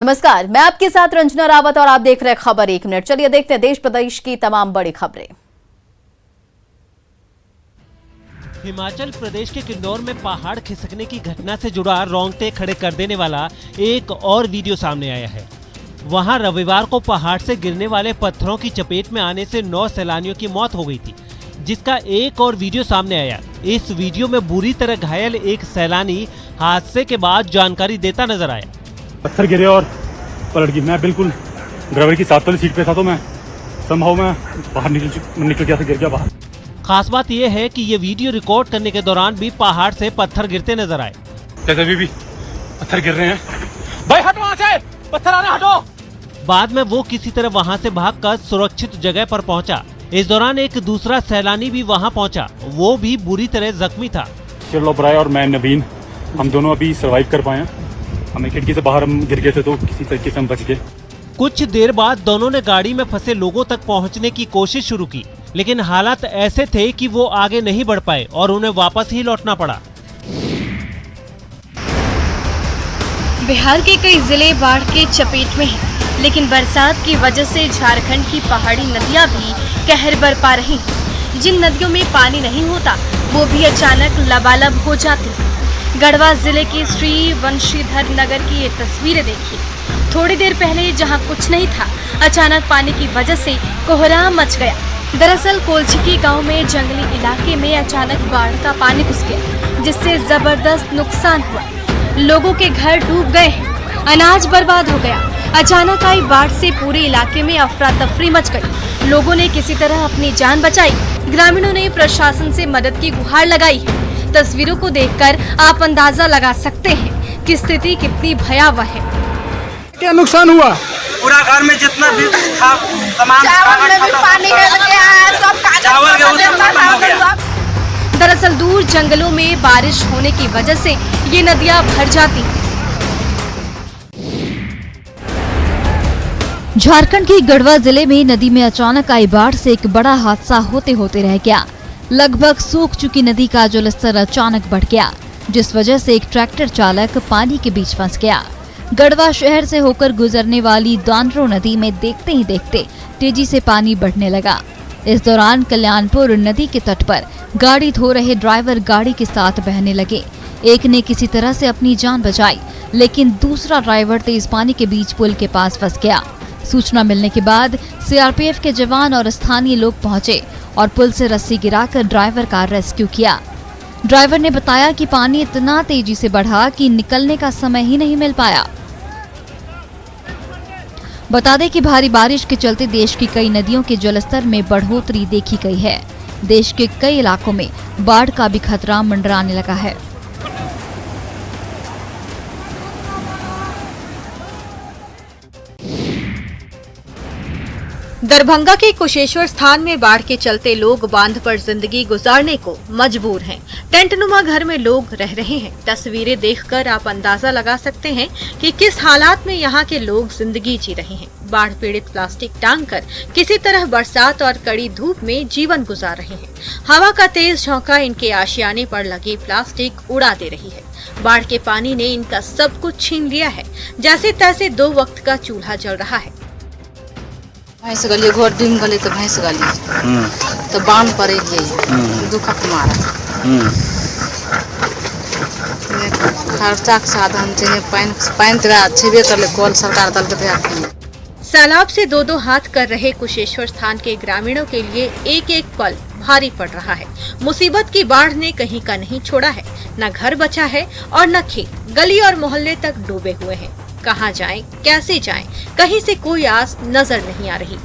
नमस्कार, मैं आपके साथ रंजना रावत और आप देख रहे हैं खबर 1 मिनट। चलिए देखते हैं देश प्रदेश की तमाम बड़ी खबरें। हिमाचल प्रदेश के किन्नौर में पहाड़ खिसकने की घटना से जुड़ा रोंगटे खड़े कर देने वाला एक और वीडियो सामने आया है। वहां रविवार को पहाड़ से गिरने वाले पत्थरों की चपेट में आने से 9 सैलानियों की मौत हो गई थी, जिसका एक और वीडियो सामने आया। इस वीडियो में बुरी तरह घायल एक सैलानी हादसे के बाद जानकारी देता नजर आया। पत्थर गिरे और पलट गई। मैं बिल्कुल ड्राइवर की साथ वाली सीट पे था, तो मैं संभव मैं बाहर निकल गया था, गिर गया बाहर। खास बात यह है कि ये वीडियो रिकॉर्ड करने के दौरान भी पहाड़ से पत्थर गिरते नजर आए। जैसे अभी भी पत्थर गिर रहे हैं। भाई हटो वहाँ से, पत्थर आ रहे, हटो। बाद में वो किसी तरह वहाँ से भागकर सुरक्षित जगह पर पहुँचा। इस दौरान एक दूसरा सैलानी भी वहाँ पहुँचा, वो भी बुरी तरह जख्मी था। शिवलोबराय और मैं नवीन, हम दोनों अभी सर्वाइव कर पाए हैं। हमें खिड़की से बाहर हम गिर गए थे, तो किसी तरीके से हम बच गए। कुछ देर बाद दोनों ने गाड़ी में फंसे लोगों तक पहुंचने की कोशिश शुरू की, लेकिन हालात ऐसे थे कि वो आगे नहीं बढ़ पाए और उन्हें वापस ही लौटना पड़ा। बिहार के कई जिले बाढ़ के चपेट में हैं, लेकिन बरसात की वजह से झारखंड की पहाड़ी नदियां भी कहर बरपा रही हैं। जिन नदियों में पानी नहीं होता, वो भी अचानक लबालब हो जाती हैं। गढ़वा जिले के श्री वंशीधर नगर की ये तस्वीरें देखिए। थोड़ी देर पहले जहां कुछ नहीं था, अचानक पानी की वजह से कोहराम मच गया। दरअसल कोलछिकी गांव में जंगली इलाके में अचानक बाढ़ का पानी घुस गया, जिससे जबरदस्त नुकसान हुआ। लोगों के घर डूब गए हैं, अनाज बर्बाद हो गया। अचानक आई बाढ़ से पूरे इलाके में अफरा तफरी मच गई। लोगों ने किसी तरह अपनी जान बचाई। ग्रामीणों ने प्रशासन से मदद की गुहार लगाई है। तस्वीरों को देखकर आप अंदाजा लगा सकते हैं कि स्थिति कितनी भयावह है। क्या नुकसान हुआ? पूरा घर में जितना भी था सामान, दरअसल दूर जंगलों में बारिश होने की वजह से ये नदियां भर जाती हैं। झारखंड के गढ़वा जिले में नदी में अचानक आई बाढ़ से एक बड़ा हादसा होते होते रह गया। लगभग सूख चुकी नदी का जलस्तर अचानक बढ़ गया, जिस वजह से एक ट्रैक्टर चालक पानी के बीच फंस गया। गढ़वा शहर से होकर गुजरने वाली दानरो नदी में देखते ही देखते तेजी से पानी बढ़ने लगा। इस दौरान कल्याणपुर नदी के तट पर गाड़ी धो रहे ड्राइवर गाड़ी के साथ बहने लगे। एक ने किसी तरह से अपनी जान बचाई, लेकिन दूसरा ड्राइवर तेज पानी के बीच पुल के पास फंस गया। सूचना मिलने के बाद सीआरपीएफ के जवान और स्थानीय लोग पहुंचे और पुल से रस्सी गिराकर ड्राइवर का रेस्क्यू किया। ड्राइवर ने बताया कि पानी इतना तेजी से बढ़ा कि निकलने का समय ही नहीं मिल पाया। बता दें कि भारी बारिश के चलते देश की कई नदियों के जलस्तर में बढ़ोतरी देखी गई है। देश के कई इलाकों में बाढ़ का भी खतरा मंडराने लगा है। दरभंगा के कुशेश्वर स्थान में बाढ़ के चलते लोग बांध पर जिंदगी गुजारने को मजबूर हैं। टेंटनुमा घर में लोग रह रहे हैं। तस्वीरें देखकर आप अंदाजा लगा सकते हैं कि किस हालात में यहाँ के लोग जिंदगी जी रहे हैं। बाढ़ पीड़ित प्लास्टिक टांग कर किसी तरह बरसात और कड़ी धूप में जीवन गुजार रहे हैं। हवा का तेज झोंका इनके आशियाने पर लगे प्लास्टिक उड़ा दे रही है। बाढ़ के पानी ने इनका सब कुछ छीन लिया है। जैसे तैसे 2 वक्त का चूल्हा जल रहा है। भैंस गली घर डिम गली तो भैंस गली तो बांध पर दुखा मारा खर्चा के साधन पानी छेबे कर ले कल सरकार दल के। सैलाब से 2-2 हाथ कर रहे कुशेश्वर स्थान के ग्रामीणों के लिए एक एक पल भारी पड़ रहा है। मुसीबत की बाढ़ ने कहीं का नहीं छोड़ा है। न घर बचा है और न खेत। गली और मोहल्ले तक डूबे हुए हैं। कहाँ जाएं, कैसे जाएं, कहीं से कोई आस नजर नहीं आ रही।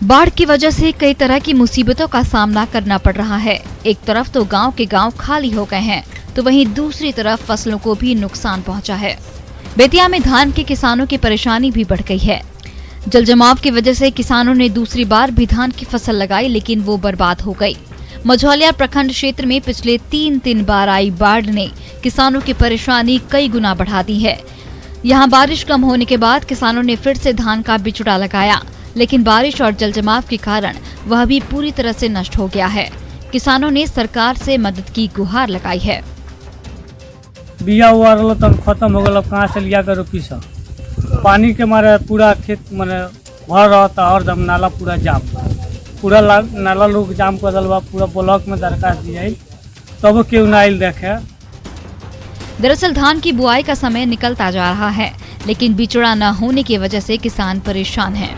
बाढ़ की वजह से कई तरह की मुसीबतों का सामना करना पड़ रहा है। एक तरफ तो गांव के गांव खाली हो गए हैं, तो वहीं दूसरी तरफ फसलों को भी नुकसान पहुंचा है। बेतिया में धान के किसानों की परेशानी भी बढ़ गई है। जलजमाव की वजह से किसानों ने दूसरी बार भी धान की फसल लगाई, लेकिन वो बर्बाद हो गई। मझौलिया प्रखंड क्षेत्र में पिछले 3 बार आई बाढ़ ने किसानों की परेशानी कई गुना बढ़ा दी है। यहाँ बारिश कम होने के बाद किसानों ने फिर से धान का बिचड़ा लगाया, लेकिन बारिश और जलजमाव के कारण वह भी पूरी तरह से नष्ट हो गया है। किसानों ने सरकार से मदद की गुहार लगाई है। बिया हुआ रहा तब खत्म हो गया, कहाँ से लिया कर रोपी सब। पानी के मारे पूरा खेत माने भर रहा था और दम नाला पूरा जाम, पूरा नाला लोग जाम कर दल बा। पूरा ब्लॉक में दरखास्त दिया तब क्यों ना आइल देखे। दरअसल धान की बुआई का समय निकलता जा रहा है, लेकिन बिचड़ा न होने की वजह से किसान परेशान हैं।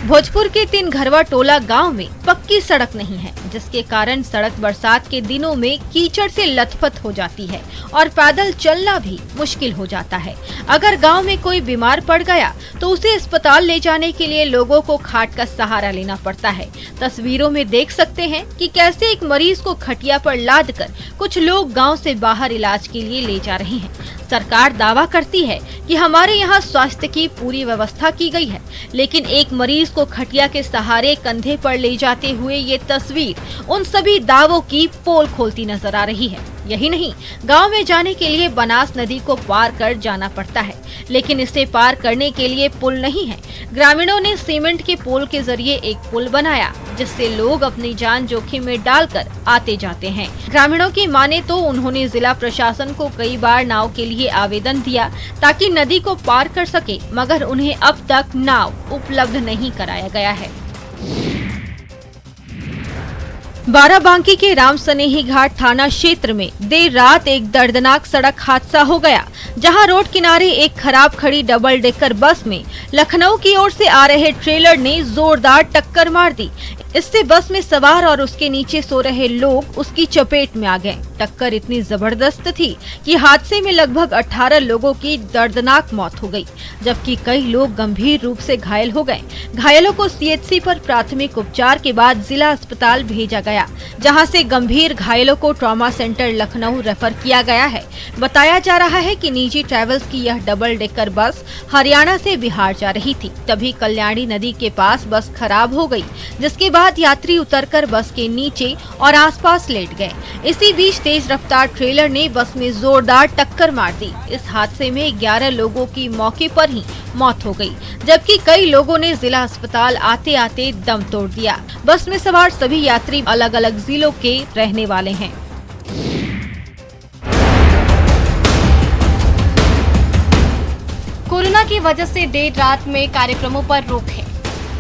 भोजपुर के 3 घरवा टोला गांव में पक्की सड़क नहीं है, जिसके कारण सड़क बरसात के दिनों में कीचड़ से लथपथ हो जाती है और पैदल चलना भी मुश्किल हो जाता है। अगर गांव में कोई बीमार पड़ गया तो उसे अस्पताल ले जाने के लिए लोगों को खाट का सहारा लेना पड़ता है। तस्वीरों में देख सकते हैं कि कैसे एक मरीज को खटिया पर लाद कर कुछ लोग गाँव से बाहर इलाज के लिए ले जा रहे हैं। सरकार दावा करती है कि हमारे यहाँ स्वास्थ्य की पूरी व्यवस्था की गई है, लेकिन एक मरीज को खटिया के सहारे कंधे पर ले जाते हुए ये तस्वीर उन सभी दावों की पोल खोलती नजर आ रही है। यही नहीं, गांव में जाने के लिए बनास नदी को पार कर जाना पड़ता है, लेकिन इसे पार करने के लिए पुल नहीं है। ग्रामीणों ने सीमेंट के पोल के जरिए एक पुल बनाया, जिससे लोग अपनी जान जोखिम में डालकर आते जाते हैं। ग्रामीणों की माने तो उन्होंने जिला प्रशासन को कई बार नाव के लिए आवेदन दिया ताकि नदी को पार कर सके, मगर उन्हें अब तक नाव उपलब्ध नहीं कराया गया है। बाराबांकी के राम सनेही घाट थाना क्षेत्र में देर रात एक दर्दनाक सड़क हादसा हो गया, जहां रोड किनारे एक खराब खड़ी डबल डेकर बस में लखनऊ की ओर से आ रहे ट्रेलर ने जोरदार टक्कर मार दी। इससे बस में सवार और उसके नीचे सो रहे लोग उसकी चपेट में आ गए। टक्कर इतनी जबरदस्त थी कि हादसे में लगभग 18 लोगों की दर्दनाक मौत हो गई, जबकि कई लोग गंभीर रूप से घायल हो गए। घायलों को सीएचसी पर प्राथमिक उपचार के बाद जिला अस्पताल भेजा गया, जहां से गंभीर घायलों को ट्रॉमा सेंटर लखनऊ रेफर किया गया है। बताया जा रहा है कि निजी ट्रैवल्स की यह डबल डेकर बस हरियाणा से बिहार जा रही थी, तभी कल्याणी नदी के पास बस खराब हो गई, जिसके बाद यात्री उतरकर बस के नीचे और आसपास लेट गए। इसी बीच तेज रफ्तार ट्रेलर ने बस में जोरदार टक्कर मार दी। इस हादसे में 11 लोगों की मौके पर ही मौत हो गई, जबकि कई लोगों ने जिला अस्पताल आते आते दम तोड़ दिया। बस में सवार सभी यात्री अलग अलग जिलों के रहने वाले हैं। कोरोना की वजह से देर रात में कार्यक्रमों पर रोक है,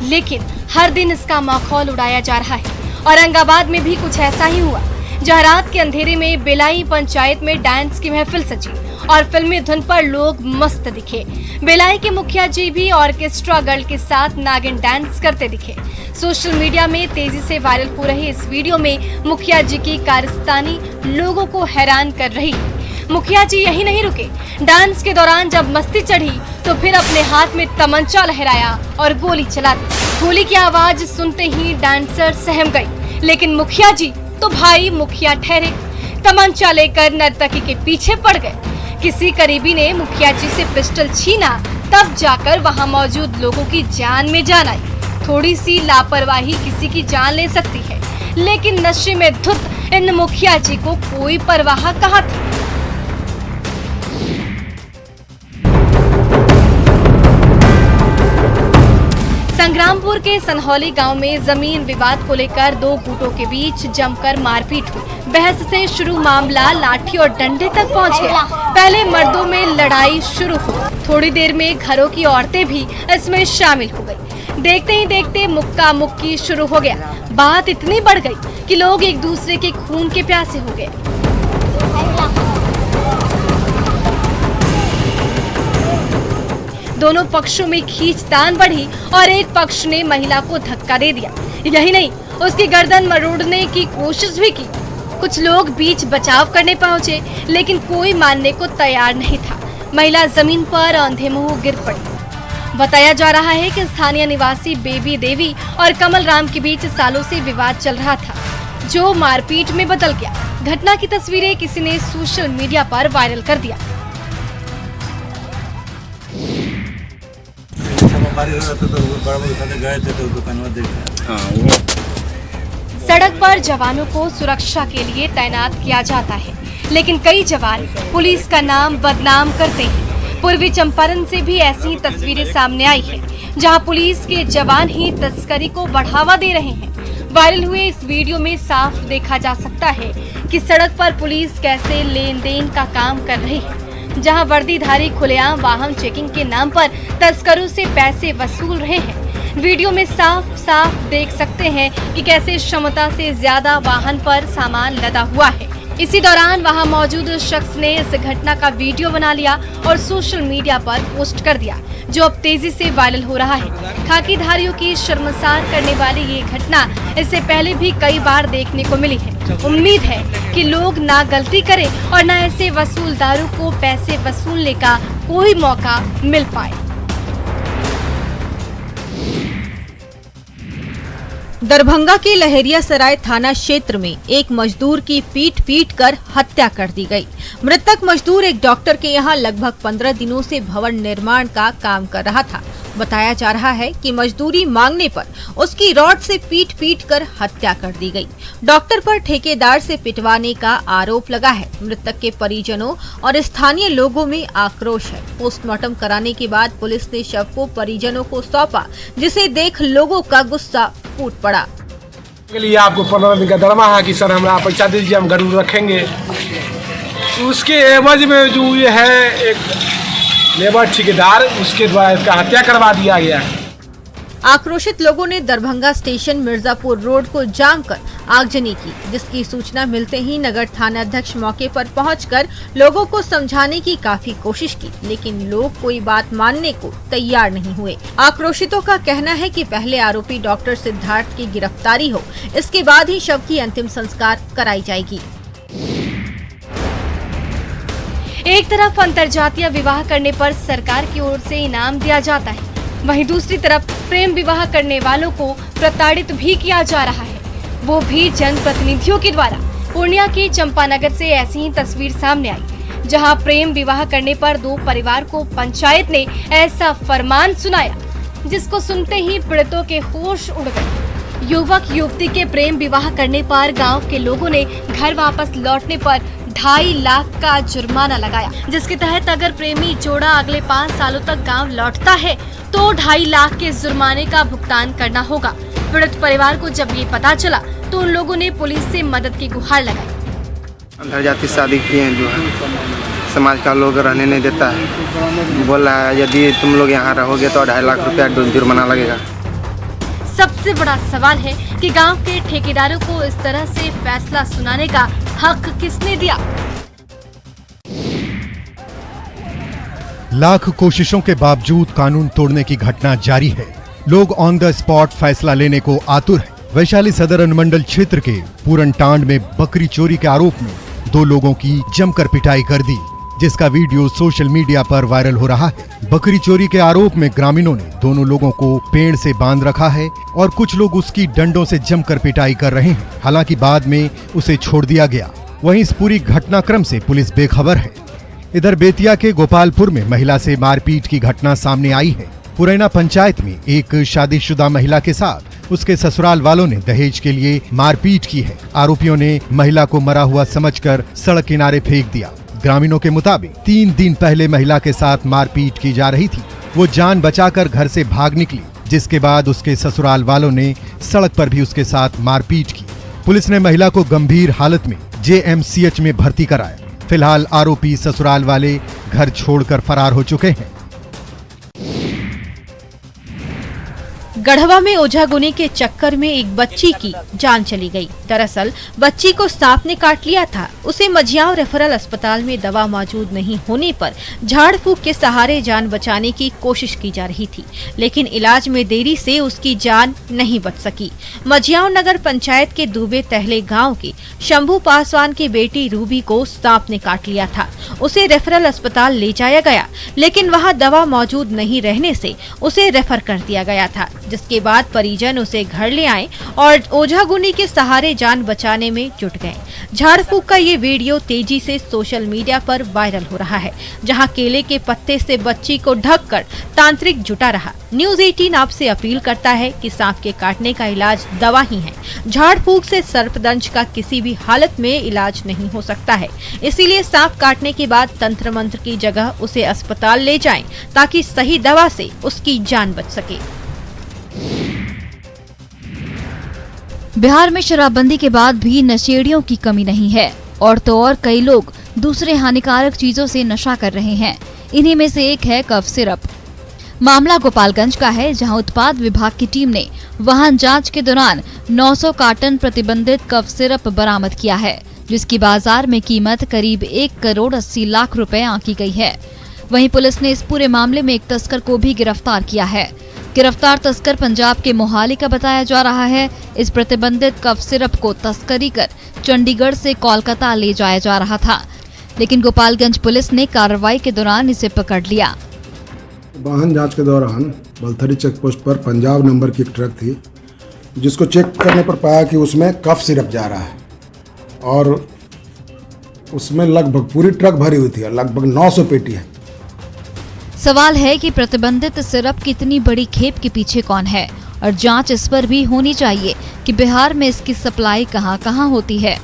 लेकिन हर दिन इसका माखौल उड़ाया जा रहा है। औरंगाबाद में भी कुछ ऐसा ही हुआ, जहां रात के अंधेरे में बेलाई पंचायत में डांस की महफिल सजी और फिल्मी धुन पर लोग मस्त दिखे। बेलाई के मुखिया जी भी ऑर्केस्ट्रा गर्ल के साथ नागिन डांस करते दिखे। सोशल मीडिया में तेजी से वायरल हो रहे इस वीडियो में मुखिया जी की कारस्तानी लोगों को हैरान कर रही है। मुखिया जी यही नहीं रुके, डांस के दौरान जब मस्ती चढ़ी तो फिर अपने हाथ में तमंचा लहराया और गोली चला दी। गोली की आवाज सुनते ही डांसर सहम गई, लेकिन मुखिया जी तो भाई मुखिया ठहरे, तमंचा लेकर नर्तकी के पीछे पड़ गए। किसी करीबी ने मुखिया जी से पिस्टल छीना, तब जाकर वहां मौजूद लोगों की जान में जान आई। थोड़ी सी लापरवाही किसी की जान ले सकती है, लेकिन नशे में धुत इन मुखिया जी को कोई परवाह कहाँ थी। संग्रामपुर के सनहौली गांव में जमीन विवाद को लेकर 2 गुटों के बीच जमकर मारपीट हुई। बहस से शुरू मामला लाठी और डंडे तक पहुंच गया। पहले मर्दों में लड़ाई शुरू हुई, थोड़ी देर में घरों की औरतें भी इसमें शामिल हो गई। देखते ही देखते मुक्का मुक्की शुरू हो गया। बात इतनी बढ़ गई कि लोग एक दूसरे के खून के प्यासे हो गए। दोनों पक्षों में खींचतान बढ़ी और एक पक्ष ने महिला को धक्का दे दिया। यही नहीं, उसकी गर्दन मरोड़ने की कोशिश भी की। कुछ लोग बीच बचाव करने पहुंचे, लेकिन कोई मानने को तैयार नहीं था। महिला जमीन पर अंधे मुंह गिर पड़ी। बताया जा रहा है कि स्थानीय निवासी बेबी देवी और कमल राम के बीच सालों से विवाद चल रहा था, जो मारपीट में बदल गया। घटना की तस्वीरें किसी ने सोशल मीडिया पर वायरल कर दिया। सड़क पर जवानों को सुरक्षा के लिए तैनात किया जाता है, लेकिन कई जवान पुलिस का नाम बदनाम करते हैं। पूर्वी चंपारण से भी ऐसी तस्वीरें सामने आई है, जहां पुलिस के जवान ही तस्करी को बढ़ावा दे रहे हैं। वायरल हुए इस वीडियो में साफ देखा जा सकता है कि सड़क पर पुलिस कैसे लेन देन का काम कर रही है, जहां वर्दीधारी खुलेआम वाहन चेकिंग के नाम पर तस्करों से पैसे वसूल रहे हैं। वीडियो में साफ साफ देख सकते हैं कि कैसे क्षमता से ज्यादा वाहन पर सामान लदा हुआ है। इसी दौरान वहां मौजूद शख्स ने इस घटना का वीडियो बना लिया और सोशल मीडिया पर पोस्ट कर दिया, जो अब तेजी से वायरल हो रहा है। खाकीधारियों की शर्मसार करने वाली ये घटना इससे पहले भी कई बार देखने को मिली है। उम्मीद है कि लोग ना गलती करें और न ऐसे वसूलदारों को पैसे वसूलने का कोई मौका मिल पाए। दरभंगा के लहरियासराय थाना क्षेत्र में एक मजदूर की पीट कर हत्या कर दी गई। मृतक मजदूर एक डॉक्टर के यहां लगभग 15 दिनों से भवन निर्माण का काम कर रहा था। बताया जा रहा है कि मजदूरी मांगने पर उसकी रॉड से पीट कर हत्या कर दी गई। डॉक्टर पर ठेकेदार से पिटवाने का आरोप लगा है। मृतक के परिजनों और स्थानीय लोगों में आक्रोश है। पोस्टमार्टम कराने के बाद पुलिस ने शव को परिजनों को सौंपा, जिसे देख लोगों का गुस्सा फूट पड़ा। के लिए आपको 15 दिन का दरमाहा है कि सर हमारा पैसा दीजिए, हम गरूर रखेंगे। उसके एवज में जो ये है एक लेबर ठेकेदार, उसके द्वारा इसका हत्या करवा दिया गया। आक्रोशित लोगों ने दरभंगा स्टेशन मिर्जापुर रोड को जाम कर आगजनी की, जिसकी सूचना मिलते ही नगर थाना अध्यक्ष मौके पर पहुंचकर लोगों को समझाने की काफी कोशिश की, लेकिन लोग कोई बात मानने को तैयार नहीं हुए। आक्रोशितों का कहना है कि पहले आरोपी डॉक्टर सिद्धार्थ की गिरफ्तारी हो, इसके बाद ही शव की अंतिम संस्कार कराई जाएगी। एक तरफ अंतरजातीय विवाह करने पर सरकार की ओर से इनाम दिया जाता है, वहीं दूसरी तरफ प्रेम विवाह करने वालों को प्रताड़ित भी किया जा रहा है, वो भी जनप्रतिनिधियों के द्वारा। पूर्णिया के चंपानगर से ऐसी ही तस्वीर सामने आई, जहां प्रेम विवाह करने पर 2 परिवार को पंचायत ने ऐसा फरमान सुनाया, जिसको सुनते ही पीड़ितों के होश उड़ गए। युवक युवती के प्रेम विवाह करने पर गांव के लोगों ने घर वापस लौटने पर 2.5 लाख का जुर्माना लगाया, जिसके तहत अगर प्रेमी जोड़ा अगले 5 सालों तक गांव लौटता है तो 2.5 लाख के जुर्माने का भुगतान करना होगा। पीड़ित परिवार को जब ये पता चला तो उन लोगों ने पुलिस से मदद की गुहार लगाई। अंतरजातीय शादी किए हैं, जो है समाज का लोग रहने नहीं देता है। बोल रहा है यदि तुम लोग यहाँ रहोगे तो 2.5 लाख रुपया जुर्माना लगेगा। सबसे बड़ा सवाल है कि गांव के ठेकेदारों को इस तरह से फैसला सुनाने का हक किसने दिया? लाख कोशिशों के बावजूद कानून तोड़ने की घटना जारी है। लोग ऑन द स्पॉट फैसला लेने को आतुर हैं। वैशाली सदर अनुमंडल क्षेत्र के पूरनटांड में बकरी चोरी के आरोप में 2 लोगों की जमकर पिटाई कर दी, जिसका वीडियो सोशल मीडिया पर वायरल हो रहा है। बकरी चोरी के आरोप में ग्रामीणों ने दोनों लोगों को पेड़ से बांध रखा है और कुछ लोग उसकी डंडों से जमकर पिटाई कर रहे हैं। हालांकि बाद में उसे छोड़ दिया गया। वहीं इस पूरी घटनाक्रम से पुलिस बेखबर है। इधर बेतिया के गोपालपुर में महिला से मारपीट की घटना सामने आई है। पुरैना पंचायत में एक शादीशुदा महिला के साथ उसके ससुराल वालों ने दहेज के लिए मारपीट की है। आरोपियों ने महिला को मरा हुआ समझकर सड़क किनारे फेंक दिया। ग्रामीणों के मुताबिक 3 दिन पहले महिला के साथ मारपीट की जा रही थी। वो जान बचाकर घर से भाग निकली, जिसके बाद उसके ससुराल वालों ने सड़क पर भी उसके साथ मारपीट की। पुलिस ने महिला को गंभीर हालत में JMCH में भर्ती कराया। फिलहाल आरोपी ससुराल वाले घर छोड़कर फरार हो चुके हैं। गढ़वा में ओझागुनी के चक्कर में एक बच्ची की जान चली गई। दरअसल बच्ची को सांप ने काट लिया था। उसे मझियाव रेफरल अस्पताल में दवा मौजूद नहीं होने पर झाड़ फूंक के सहारे जान बचाने की कोशिश की जा रही थी, लेकिन इलाज में देरी से उसकी जान नहीं बच सकी। मझियाव नगर पंचायत के दूबे तहले गाँव के शंभू पासवान की बेटी रूबी को सांप ने काट लिया था। उसे रेफरल अस्पताल ले जाया गया, लेकिन वहाँ दवा मौजूद नहीं रहने से उसे रेफर कर दिया गया था, जिसके बाद परिजन उसे घर ले आए और ओझागुनी के सहारे जान बचाने में जुट गए। झाड़ फूंक का ये वीडियो तेजी से सोशल मीडिया पर वायरल हो रहा है, जहां केले के पत्ते से बच्ची को ढककर तांत्रिक जुटा रहा। न्यूज़ 18 आपसे अपील करता है कि सांप के काटने का इलाज दवा ही है। झाड़ फूंक से सर्पदंश का किसी भी हालत में इलाज नहीं हो सकता है, इसीलिए सांप काटने के बाद तंत्र मंत्र की जगह उसे अस्पताल ले जाएं, ताकि सही दवा से उसकी जान बच सके। बिहार में शराबबंदी के बाद भी नशेड़ियों की कमी नहीं है और तो और कई लोग दूसरे हानिकारक चीजों से नशा कर रहे हैं। इन्हीं में से एक है कफ सिरप। मामला गोपालगंज का है, जहां उत्पाद विभाग की टीम ने वाहन जांच के दौरान 900 कार्टन प्रतिबंधित कफ सिरप बरामद किया है, जिसकी बाजार में कीमत करीब 1 करोड़ 80 लाख रुपए आंकी गई है। वहीं पुलिस ने इस पूरे मामले में एक तस्कर को भी गिरफ्तार किया है। गिरफ्तार तस्कर पंजाब के मोहाली का बताया जा रहा है। इस प्रतिबंधित कफ सिरप को तस्करी कर चंडीगढ़ से कोलकाता ले जाया जा रहा था, लेकिन गोपालगंज पुलिस ने कार्रवाई के दौरान इसे पकड़ लिया। वाहन जांच के दौरान बलथरी चेक पोस्ट पर पंजाब नंबर की एक ट्रक थी, जिसको चेक करने पर पाया कि उसमें कफ सिरप जा रहा है और उसमें लगभग पूरी ट्रक भरी हुई थी, लगभग 900 पेटी है। सवाल है कि प्रतिबंधित सिरप की इतनी बड़ी खेप के पीछे कौन है, और जांच इस पर भी होनी चाहिए कि बिहार में इसकी सप्लाई कहां-कहां होती है।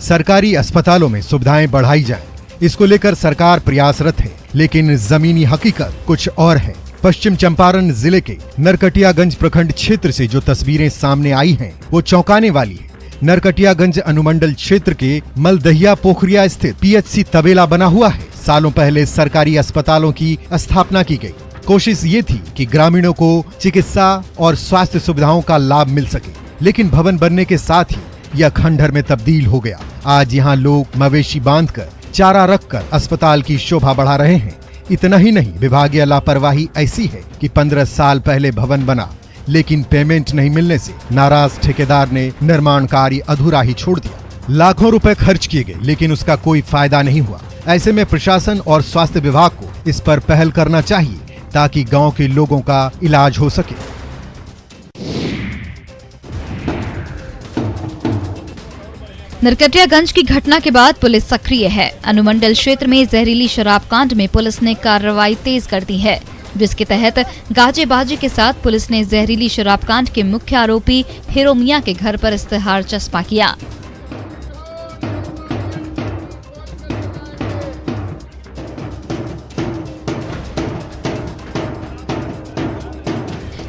सरकारी अस्पतालों में सुविधाएं बढ़ाई जाएं, इसको लेकर सरकार प्रयासरत है, लेकिन जमीनी हकीकत कुछ और है। पश्चिम चंपारण जिले के नरकटियागंज प्रखंड क्षेत्र से जो तस्वीरें सामने आई हैं, वो चौंकाने वाली है। नरकटियागंज अनुमंडल क्षेत्र के मलदहिया पोखरिया स्थित पीएचसी तबेला बना हुआ है। सालों पहले सरकारी अस्पतालों की स्थापना की गई। कोशिश ये थी कि ग्रामीणों को चिकित्सा और स्वास्थ्य सुविधाओं का लाभ मिल सके, लेकिन भवन बनने के साथ ही यह खंडहर में तब्दील हो गया। आज यहाँ लोग मवेशी बांधकर चारा रखकर अस्पताल की शोभा बढ़ा रहे हैं। इतना ही नहीं, विभागीय लापरवाही ऐसी है कि 15 साल पहले भवन बना, लेकिन पेमेंट नहीं मिलने से नाराज ठेकेदार ने निर्माण कार्य अधूरा ही छोड़ दिया। लाखों रुपए खर्च किए गए, लेकिन उसका कोई फायदा नहीं हुआ। ऐसे में प्रशासन और स्वास्थ्य विभाग को इस पर पहल करना चाहिए, ताकि गांव के लोगों का इलाज हो सके। नरकटियागंज की घटना के बाद पुलिस सक्रिय है। अनुमंडल क्षेत्र में जहरीली शराब कांड में पुलिस ने कार्रवाई तेज कर दी है, जिसके तहत गाजेबाजी के साथ पुलिस ने जहरीली शराब कांड के मुख्य आरोपी हीरो मियां के घर पर इश्तेहार चस्पा किया।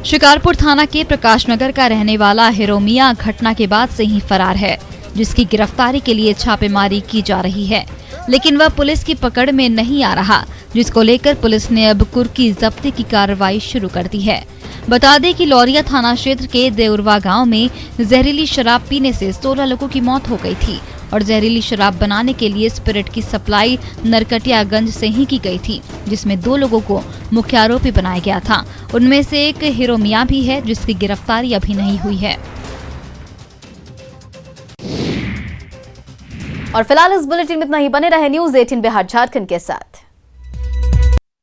शिकारपुर थाना के प्रकाश नगर का रहने वाला हीरो मियां घटना के बाद से ही फरार है, जिसकी गिरफ्तारी के लिए छापेमारी की जा रही है, लेकिन वह पुलिस की पकड़ में नहीं आ रहा, जिसको लेकर पुलिस ने अब कुर्की जब्ती की कार्रवाई शुरू कर दी है। बता दें कि लौरिया थाना क्षेत्र के देउरवा गांव में जहरीली शराब पीने से 16 लोगों की मौत हो गई थी और जहरीली शराब बनाने के लिए स्पिरिट की सप्लाई नरकटियागंज से ही की गई थी, जिसमें 2 लोगों को मुख्य आरोपी बनाया गया था। उनमें से एक हीरो मियां भी है, जिसकी गिरफ्तारी अभी नहीं हुई है। और फिलहाल इस बुलेटिन में इतना ही। बने रहे न्यूज़ 18 बिहार झारखंड के साथ।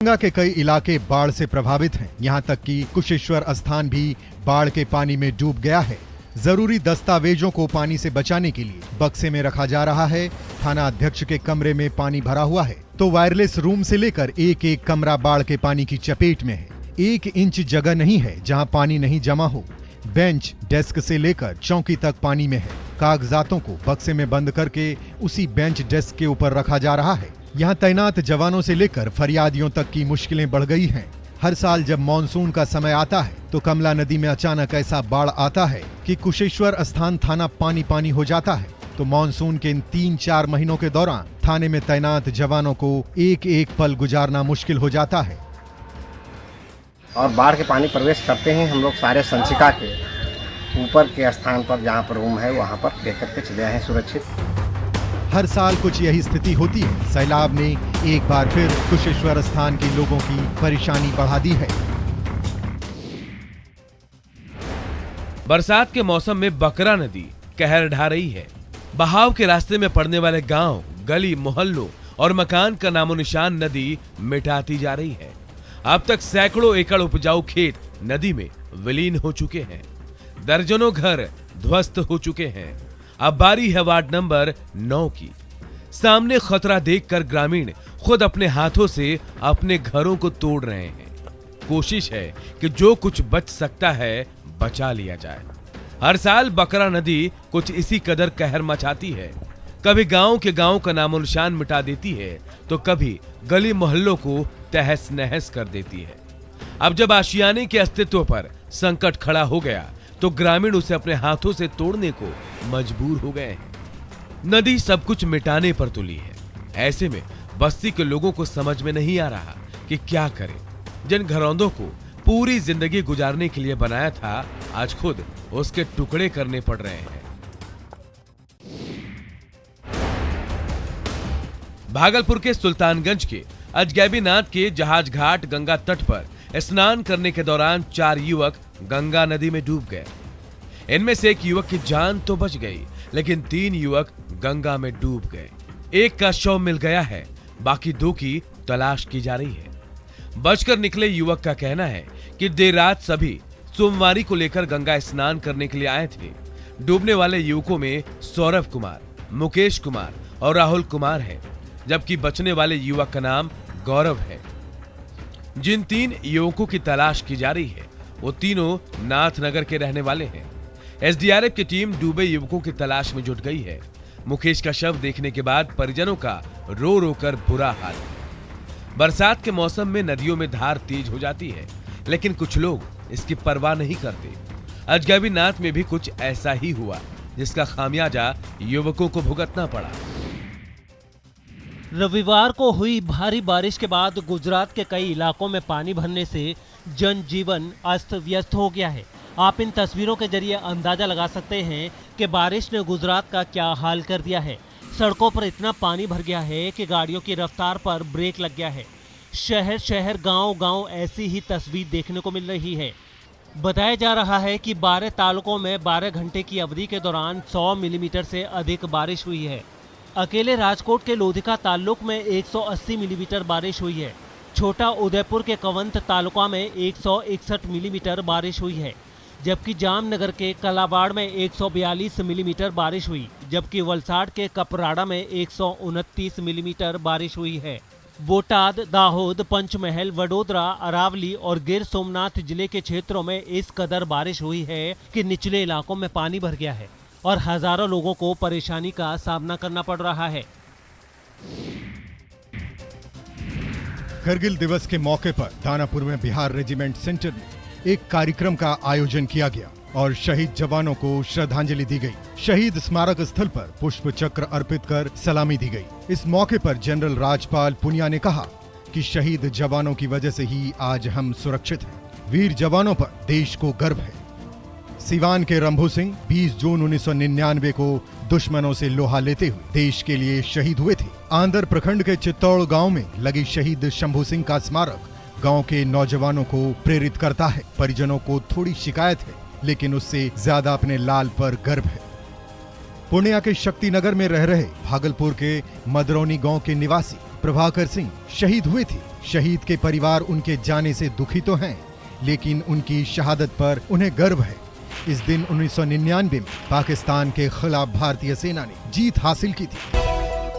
गंगा के कई इलाके बाढ़ से प्रभावित हैं। यहाँ तक कि कुशेश्वर स्थान भी बाढ़ के पानी में डूब गया है। जरूरी दस्तावेजों को पानी से बचाने के लिए बक्से में रखा जा रहा है। थाना अध्यक्ष के कमरे में पानी भरा हुआ है, तो वायरलेस रूम से लेकर एक कमरा बाढ़ के पानी की चपेट में है। 1 इंच जगह नहीं है जहाँ पानी नहीं जमा हो। बेंच, डेस्क से लेकर चौकी तक पानी में है। कागजातों को बक्से में बंद करके उसी बेंच डेस्क के ऊपर रखा जा रहा है। यहाँ तैनात जवानों से लेकर फरियादियों तक की मुश्किलें बढ़ गई हैं। हर साल जब मानसून का समय आता है तो कमला नदी में अचानक ऐसा बाढ़ आता है कि कुशेश्वर स्थान थाना पानी पानी हो जाता है। तो मानसून के इन 3-4 महीनों के दौरान थाने में तैनात जवानों को एक पल गुजारना मुश्किल हो जाता है। और बाढ़ के पानी प्रवेश करते हैं हम लोग सारे संचिका के ऊपर के स्थान पर, जहाँ पर रूम है वहाँ पर लेकर के चले आए हैं सुरक्षित। हर साल कुछ यही स्थिति होती है। सैलाब ने एक बार फिर कुशेश्वर स्थान के लोगों की परेशानी बढ़ा दी है। बरसात के मौसम में बकरा नदी कहर ढा रही है। बहाव के रास्ते में पड़ने वाले गांव, गली, मोहल्लों और मकान का नामो निशान नदी मिटाती जा रही है। अब तक सैकड़ों एकड़ उपजाऊ खेत नदी में विलीन हो चुके हैं। दर्जनों घर ध्वस्त हो चुके हैं। अब बारी है वार्ड नंबर 9 की। सामने खतरा देखकर ग्रामीण खुद अपने हाथों से अपने घरों को तोड़ रहे हैं। कोशिश है कि जो कुछ बच सकता है बचा लिया जाए। हर साल बकरा नदी कुछ इसी कदर कहर मचाती है। कभी गांव के गांव का नामो निशान मिटा देती है तो कभी गली मोहल्लों को तहस नहस कर देती है। अब जब आशियाने के अस्तित्व पर संकट खड़ा हो गया तो ग्रामीण उसे अपने हाथों से तोड़ने को मजबूर हो गए हैं। नदी सब कुछ मिटाने पर तुली है। ऐसे में बस्ती के लोगों को समझ में नहीं आ रहा कि क्या करें। जिन घरौंदों को पूरी जिंदगी गुजारने के लिए बनाया था, आज खुद उसके टुकड़े करने पड़ रहे हैं। भागलपुर के सुल्तानगंज के अजगैबीनाथ के जहाज घाट गंगा तट पर स्नान करने के दौरान 4 युवक गंगा नदी में डूब गए। इनमें से एक युवक की जान तो बच गई, लेकिन 3 युवक गंगा में डूब गए। एक का शव मिल गया है, बाकी 2 की तलाश की जा रही है। बचकर निकले युवक का कहना है कि देर रात सभी सोमवारी को लेकर गंगा स्नान करने के लिए आए थे। डूबने वाले युवकों में सौरभ कुमार, मुकेश कुमार और राहुल कुमार है, जबकि बचने वाले युवक का नाम गौरव है। जिन 3 युवकों की तलाश की जा रही है वो तीनों नाथनगर के रहने वाले हैं। एसडीआरएफ की टीम डूबे युवकों की तलाश में जुट गई है। मुकेश का शव देखने के बाद परिजनों का रो रो कर बुरा हाल है। बरसात के मौसम में नदियों में धार तेज हो जाती है, लेकिन कुछ लोग इसकी परवाह नहीं करते। अजगैबीनाथ में भी कुछ ऐसा ही हुआ, जिसका खामियाजा युवकों को भुगतना पड़ा। रविवार को हुई भारी बारिश के बाद गुजरात के कई इलाकों में पानी भरने से जनजीवन अस्त व्यस्त हो गया है। आप इन तस्वीरों के जरिए अंदाजा लगा सकते हैं कि बारिश ने गुजरात का क्या हाल कर दिया है। सड़कों पर इतना पानी भर गया है कि गाड़ियों की रफ्तार पर ब्रेक लग गया है। शहर शहर गांव गांव ऐसी ही तस्वीर देखने को मिल रही है। बताया जा रहा है कि 12 तालुकों में 12 घंटे की अवधि के दौरान 100 मिलीमीटर से अधिक बारिश हुई है। अकेले राजकोट के लोधिका तालुक में 180 मिलीमीटर बारिश हुई है। छोटा उदयपुर के कवंत तालुका में 161 मिलीमीटर बारिश हुई है, जबकि जामनगर के कलाबाड़ में 142 मिलीमीटर बारिश हुई, जबकि वलसाड़ के कपराड़ा में 129 मिलीमीटर बारिश हुई है। बोटाद, दाहोद, पंचमहल, वडोदरा, अरावली और गिर सोमनाथ जिले के क्षेत्रों में इस कदर बारिश हुई है कि निचले इलाकों में पानी भर गया है और हजारों लोगों को परेशानी का सामना करना पड़ रहा है। करगिल दिवस के मौके पर दानापुर में बिहार रेजिमेंट सेंटर में एक कार्यक्रम का आयोजन किया गया और शहीद जवानों को श्रद्धांजलि दी गई। शहीद स्मारक स्थल पर पुष्प चक्र अर्पित कर सलामी दी गई। इस मौके पर जनरल राजपाल पुनिया ने कहा कि शहीद जवानों की वजह से ही आज हम सुरक्षित हैं। वीर जवानों पर देश को गर्व है। सिवान के रंभू सिंह 20 जून 1999 को दुश्मनों से लोहा लेते हुए देश के लिए शहीद हुए थे। आंदर प्रखंड के चित्तौड़ गांव में लगी शहीद शंभू सिंह का स्मारक गांव के नौजवानों को प्रेरित करता है। परिजनों को थोड़ी शिकायत है, लेकिन उससे ज्यादा अपने लाल पर गर्व है। पूर्णिया के शक्तिनगर में रह रहे भागलपुर के मदरौनी गांव के निवासी प्रभाकर सिंह शहीद हुए थे। शहीद के परिवार उनके जाने से दुखी तो हैं, लेकिन उनकी शहादत पर उन्हें गर्व है। इस दिन 1999 में पाकिस्तान के खिलाफ भारतीय सेना ने जीत हासिल की थी।